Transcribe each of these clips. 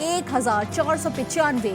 1,495,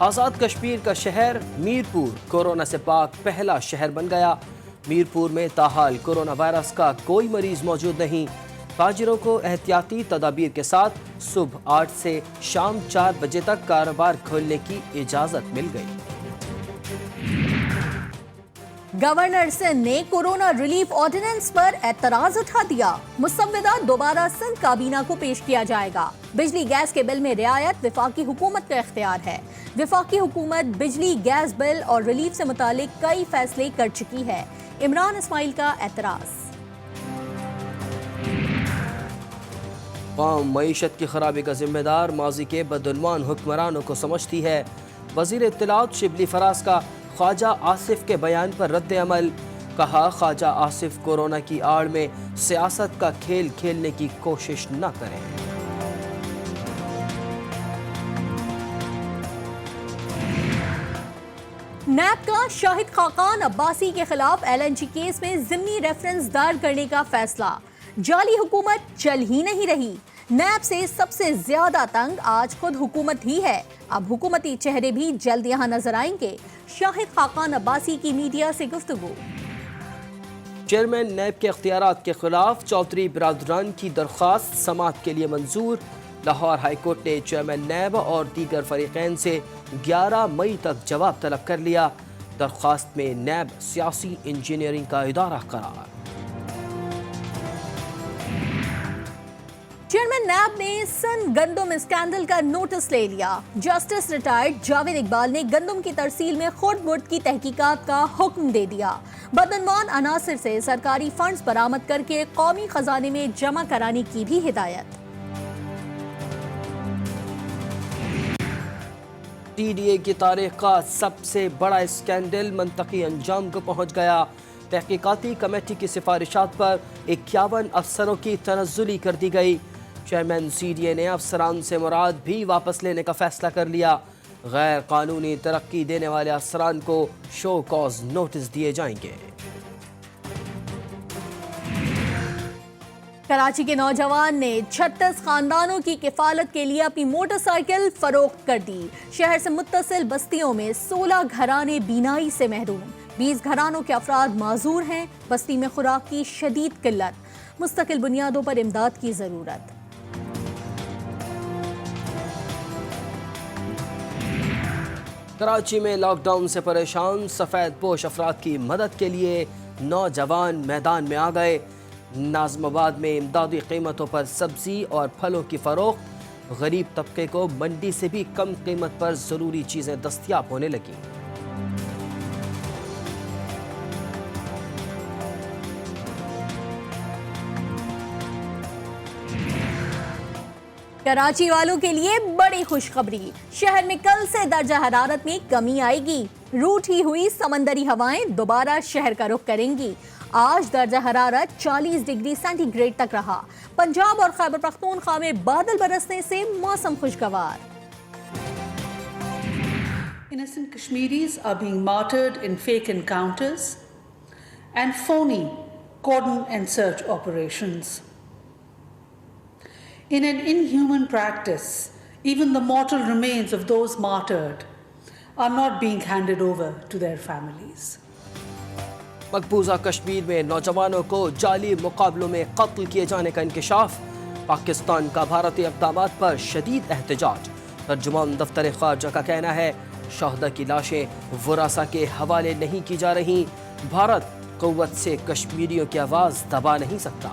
آزاد کشمیر کا شہر میرپور کورونا سے پاک پہلا شہر بن گیا۔ میرپور میں تاحال کورونا وائرس کا کوئی مریض موجود نہیں۔ تاجروں کو احتیاطی تدابیر کے ساتھ صبح 8 سے شام 4 بجے تک کاروبار کھولنے کی اجازت مل گئی۔ گورنر سندھ نے کورونا ریلیف آرڈیننس پر اعتراض اٹھا دیا۔ مسودہ دوبارہ سندھ کابینہ کو پیش کیا جائے گا۔ بجلی گیس کے بل میں رعایت وفاقی حکومت کا اختیار ہے۔ وفاقی حکومت بجلی گیس بل اور ریلیف سے متعلق کئی فیصلے کر چکی ہے۔ عمران اسماعیل کا اعتراض۔ قوم معیشت کی خرابی کا ذمہ دار ماضی کے بدعنوان حکمرانوں کو سمجھتی ہے۔ وزیر اطلاعات شبلی فراز کا خواجہ آصف کے بیان پر رد عمل، کہا خواجہ آصف کورونا کی آڑ میں سیاست کا کھیل کھیلنے کی کوشش نہ کریں۔ نیب کا شاہد خاقان عباسی کے خلاف LNG کیس میں ضمنی ریفرنس دائر کرنے کا فیصلہ۔ جعلی حکومت چل ہی نہیں رہی۔ نیب سے سب سے زیادہ تنگ آج خود حکومت ہی ہے۔ اب حکومتی چہرے بھی جلد یہاں نظر آئیں گے۔ شاہد خاقان عباسی کی میڈیا سے گفتگو۔ چیئرمین نیب کے اختیارات کے خلاف چودھری برادران کی درخواست سماعت کے لیے منظور۔ لاہور ہائی کورٹ نے چیئرمین نیب اور دیگر فریقین سے 11 مئی تک جواب طلب کر لیا۔ درخواست میں نیب سیاسی انجینئرنگ کا ادارہ قرار۔ چیئرمین نیب نے سندھ گندم اسکینڈل کا نوٹس لے لیا۔ جسٹس ریٹائرڈ جاوید اقبال نے گندم کی ترسیل میں خرد برد کی تحقیقات کا حکم دے دیا۔ بدعنوان عناصر سے سرکاری فنڈز برآمد کر کے قومی خزانے میں جمع کرانے کی بھی ہدایت۔ TDA کی تاریخ کا سب سے بڑا اسکینڈل منطقی انجام کو پہنچ گیا۔ تحقیقاتی کمیٹی کی سفارشات پر 51 افسروں کی تنزلی کر دی گئی۔ چیئرمین CDA نے افسران سے مراد بھی واپس لینے کا فیصلہ کر لیا۔ غیر قانونی ترقی دینے والے افسران کو شو کاز نوٹس دیے جائیں گے۔ کراچی کے نوجوان نے 36 خاندانوں کی کفالت کے لیے اپنی موٹر سائیکل فروخت کر دی۔ شہر سے متصل بستیوں میں 16 گھرانے بینائی سے محروم، 20 گھرانوں کے افراد معذور ہیں۔ بستی میں خوراک کی شدید قلت، مستقل بنیادوں پر امداد کی ضرورت۔ کراچی میں لاک ڈاؤن سے پریشان سفید پوش افراد کی مدد کے لیے نوجوان میدان میں آ گئے۔ ناظم آباد میں امدادی قیمتوں پر سبزی اور پھلوں کی فروخت، غریب طبقے کو منڈی سے بھی کم قیمت پر ضروری چیزیں دستیاب ہونے لگیں۔ کراچی والوں کے لیے بڑی خوشخبری، شہر میں کل سے درجہ حرارت میں کمی آئے گی۔ روٹھی ہوئی سمندری ہوائیں دوبارہ شہر کا رخ کریں گی۔ آج درجہ حرارت 40 ڈگری سینٹی گریڈ تک رہا۔ پنجاب اور خیبر پختونخوا میں بادل برسنے سے موسم خوشگوار۔ Innocent Kashmiris are being martyred in fake encounters and phony cordon and search operations. In an inhuman practice, even the mortal remains of those martyred are not being handed over to their families. مقبوضہ کشمیر میں نوجوانوں کو جعلی مقابلوں میں قتل کیے جانے کا انکشاف۔ پاکستان کا بھارتی اقدامات پر شدید احتجاج۔ ترجمان دفتر خارجہ کا کہنا ہے شہداء کی لاشیں ورثاء کے حوالے نہیں کی جا رہی۔ بھارت قوت سے کشمیریوں کی آواز دبا نہیں سکتا۔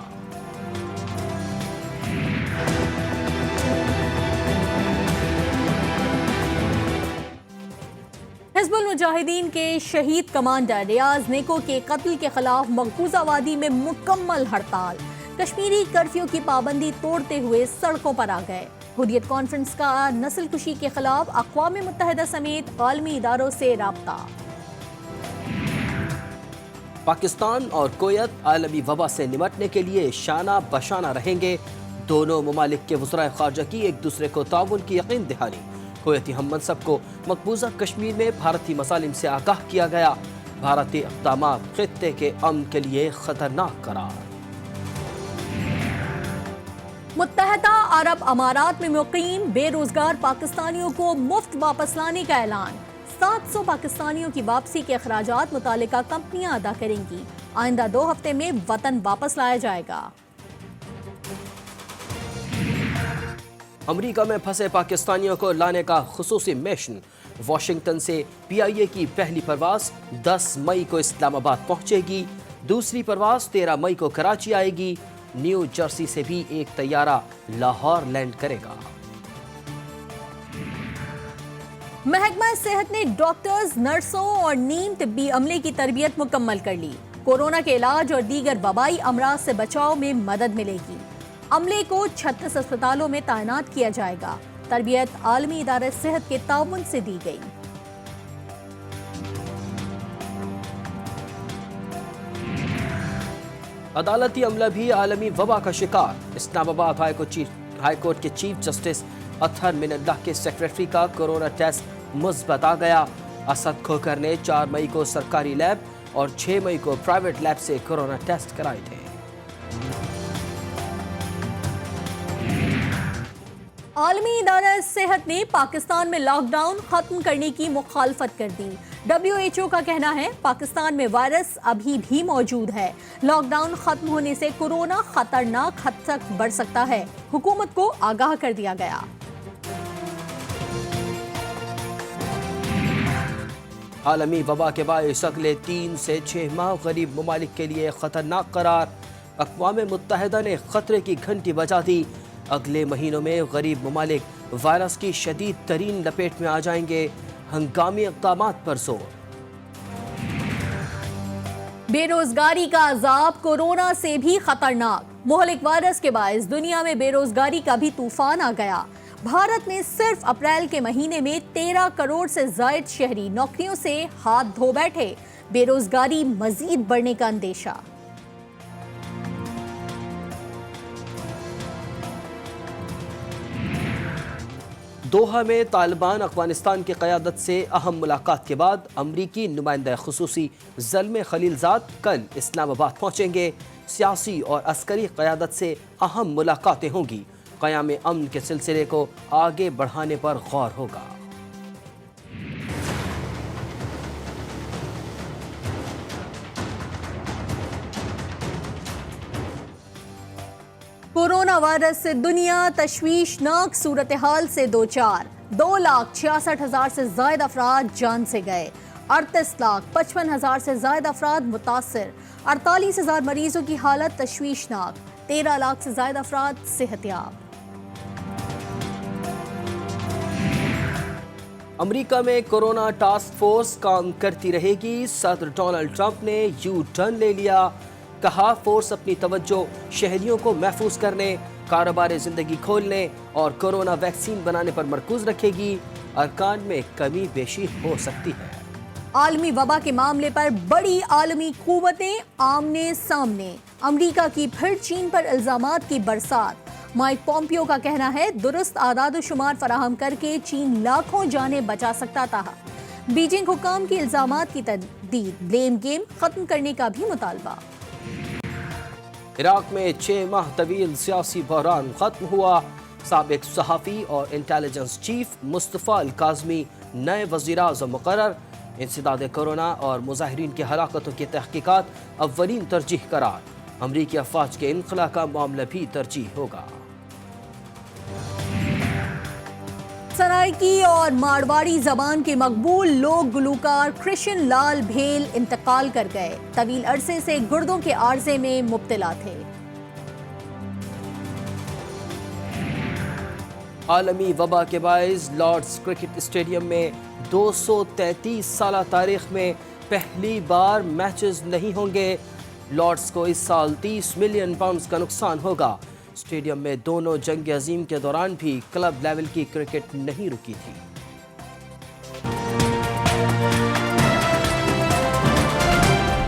حزب المجاہدین کے شہید کمانڈر ریاض نیکو کے قتل کے خلاف مقبوضہ وادی میں مکمل ہڑتال۔ کشمیری کرفیو کی پابندی توڑتے ہوئے سڑکوں پر آ گئے۔ حریت کانفرنس کا نسل کشی کے خلاف اقوام متحدہ سمیت عالمی اداروں سے رابطہ۔ پاکستان اور کویت عالمی وبا سے نمٹنے کے لیے شانہ بشانہ رہیں گے۔ دونوں ممالک کے وزرائے خارجہ کی ایک دوسرے کو تعاون کی یقین دہانی۔ کویتی ہم منصب کو مقبوضہ کشمیر میں بھارتی مظالم سے آگاہ کیا گیا۔ بھارتی اقدامات خطے کے امن کے لیے خطرناک قرار۔ متحدہ عرب امارات میں مقیم بے روزگار پاکستانیوں کو مفت واپس لانے کا اعلان۔ 700 پاکستانیوں کی واپسی کے اخراجات متعلقہ کمپنیاں ادا کریں گی۔ آئندہ 2 ہفتے میں وطن واپس لایا جائے گا۔ امریکہ میں پھنسے پاکستانیوں کو لانے کا خصوصی مشن۔ واشنگٹن سے PIA کی پہلی پرواز 10 مئی کو اسلام آباد پہنچے گی، دوسری پرواز 13 مئی کو کراچی آئے گی۔ نیو جرسی سے بھی ایک طیارہ لاہور لینڈ کرے گا۔ محکمہ صحت نے ڈاکٹرز، نرسوں اور نیم طبی عملے کی تربیت مکمل کر لی۔ کورونا کے علاج اور دیگر وبائی امراض سے بچاؤ میں مدد ملے گی۔ عملے کو 36 اسپتالوں میں تعینات کیا جائے گا۔ تربیت عالمی ادارہ صحت کے تعاون سے دی گئی۔ عدالتی عملہ بھی عالمی وبا کا شکار۔ اسلام آباد ہائی کورٹ کے چیف جسٹس اطہر من اللہ کے سیکریٹری کا کورونا ٹیسٹ مثبت آ گیا۔ اسد کھوکر نے 4 مئی کو سرکاری لیب اور 6 مئی کو پرائیویٹ لیب سے کورونا ٹیسٹ کرائے تھے۔ عالمی ادارہ صحت نے پاکستان میں لاک ڈاؤن ختم کرنے کی مخالفت کر دی۔ WHO کا کہنا ہے پاکستان میں وائرس ابھی بھی موجود ہے۔ لاک ڈاؤن ختم ہونے سے کورونا خطرناک حد تک بڑھ سکتا ہے۔ حکومت کو آگاہ کر دیا گیا۔ عالمی وبا کے باعث اگلے 3 سے 6 ماہ غریب ممالک کے لیے خطرناک قرار۔ اقوام متحدہ نے خطرے کی گھنٹی بجا دی۔ اگلے مہینوں میں غریب ممالک وائرس کی شدید ترین لپیٹ میں آ جائیں گے۔ ہنگامی اقدامات پر زور۔ بے روزگاری کا عذاب کورونا سے بھی خطرناک۔ مہلک وائرس کے باعث دنیا میں بے روزگاری کا بھی طوفان آ گیا۔ بھارت میں صرف اپریل کے مہینے میں 13 کروڑ سے زائد شہری نوکریوں سے ہاتھ دھو بیٹھے۔ بے روزگاری مزید بڑھنے کا اندیشہ۔ دوحہ میں طالبان افغانستان کی قیادت سے اہم ملاقات کے بعد امریکی نمائندہ خصوصی زلمے خلیلزاد کل اسلام آباد پہنچیں گے۔ سیاسی اور عسکری قیادت سے اہم ملاقاتیں ہوں گی۔ قیام امن کے سلسلے کو آگے بڑھانے پر غور ہوگا۔ کورونا وائرس سے دنیا تشویشناک صورتحال سے دوچار۔ 2,66,000 سے زائد افراد جان سے گئے۔ 38,55,000 سے زائد افراد متاثر۔ 48,000 مریضوں کی حالت تشویشناک۔ 13 لاکھ سے زائد افراد صحت یاب۔ امریکہ میں کورونا ٹاسک فورس کام کرتی رہے گی۔ صدر ڈونلڈ ٹرمپ نے یو ٹرن لے لیا۔ کہا فورس اپنی توجہ شہریوں کو محفوظ کرنے، کاروبار زندگی کھولنے اور کورونا ویکسین بنانے پر مرکوز رکھے گی۔ ارکان میں کمی بیشی ہو سکتی ہے۔ عالمی وبا کے معاملے پر بڑی عالمی قوتیں آمنے سامنے۔ امریکہ کی پھر چین پر الزامات کی برسات۔ مائک پومپیو کا کہنا ہے درست اعداد و شمار فراہم کر کے چین لاکھوں جانیں بچا سکتا تھا۔ بیجنگ حکام کی الزامات کی تردید۔ بلیم گیم ختم کرنے کا بھی مطالبہ۔ عراق میں 6 ماہ طویل سیاسی بحران ختم ہوا۔ سابق صحافی اور انٹیلیجنس چیف مصطفیٰ الکاظمی نئے وزیر اعظم مقرر۔ انسداد کورونا اور مظاہرین کی ہلاکتوں کی تحقیقات اولین ترجیح قرار۔ امریکی افواج کے انخلا کا معاملہ بھی ترجیح ہوگا۔ سرائکی اور مارواڑی زبان کے مقبول لوک گلوکار کرشن لال بھیل انتقال کر گئے۔ طویل عرصے سے گردوں کے عارضے میں مبتلا تھے۔ عالمی وبا کے باعث لارڈز کرکٹ اسٹیڈیم میں 233 سالہ تاریخ میں پہلی بار میچز نہیں ہوں گے۔ لارڈز کو اس سال 30 ملین پاؤنڈز کا نقصان ہوگا۔ اسٹیڈیم میں دونوں جنگ عظیم کے دوران بھی کلب لیول کی کرکٹ نہیں رکی تھی۔